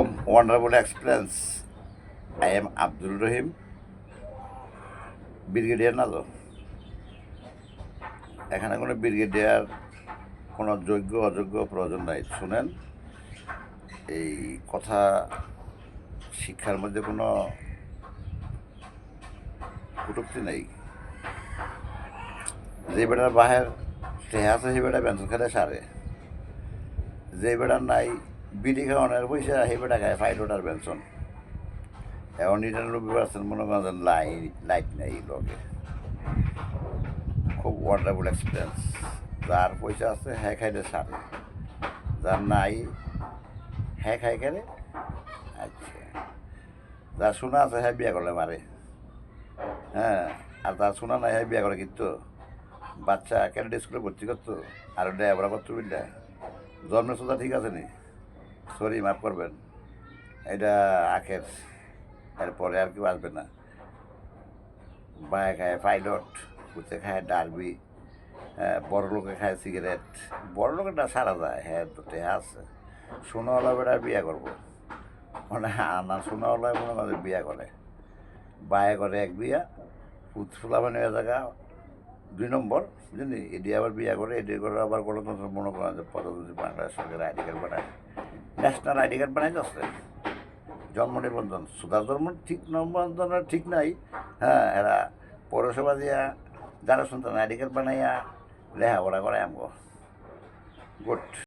আলাইকুম, wonderful experience. I am Abdul Rahim, brigadier না তো। এখানে কোনো ব্রিগেডিয়ার, কোনো যোগ্য অযোগ্য প্রয়োজন নাই। শুনেন, এই কথা শিক্ষার মধ্যে কোনো কটূক্তি নেই। যে বেটার বাহের টেহা আছে সেই বেটা বেঞ্চন খেলে সারে, যে বেটার নাই বিড়ি খাওয়ানোর পয়সা সেই বেটা খায় ফাইলোটার বেঞ্চন। এখন 99% মনে করেন লাইট নেই লগে। খুব ওয়ান্ডারফুল এক্সপিরিয়েন্স। যার পয়সা আছে হ্যাঁ খাইলে সারে, যার নাই হ্যাঁ খাই খেলে। আচ্ছা, যার শোনা আছে হ্যাঁ বিয়ে করলে মারে। হ্যাঁ, আর তার শোনা নাই হ্যাঁ বিয়ে করে কিন্তু বাচ্চা ক্যারেট স্কুলে ভর্তি করতো আর ওটা এবার করতো বুঝলে। জন্মের সোজা ঠিক আছে নি, সরি মাফ করবেন, এটা আখের, এরপরে আর কেউ আসবে না। বায়ে খায় পাইলট, কুতে খায় ডারবি, হ্যাঁ বড় লোকে খায় সিগারেট। বড় লোকেরটা সারা যায়, হ্যাঁ তো টেহা আছে। সোনাওয়ালা বেটা বিয়ে করবো, মানে আনা সোনাওয়ালায় মনে করে বিয়ে করে, বায়ে করে এক বিয়া, ফুলা মানে জায়গা 2 নম্বর, বুঝলি। এটি আবার বিয়ে করে, এটি করে আবার গণতন্ত্র মনে করেন যে প্রধানমন্ত্রী বাংলাদেশ সরকারের আইডি কার্ড বানায়, ন্যাশনাল আইডি কার্ড বানাই যাচ্ছে। জন্ম নিবন্ধন, সুধার জন্ম ঠিক নিবন্ধনের ঠিক নাই। হ্যাঁ, এরা পৌরসভা দিয়া যারা সন্তান আইডি কার্ড বানাইয়া লেখাপড়া করে আমগো গুড।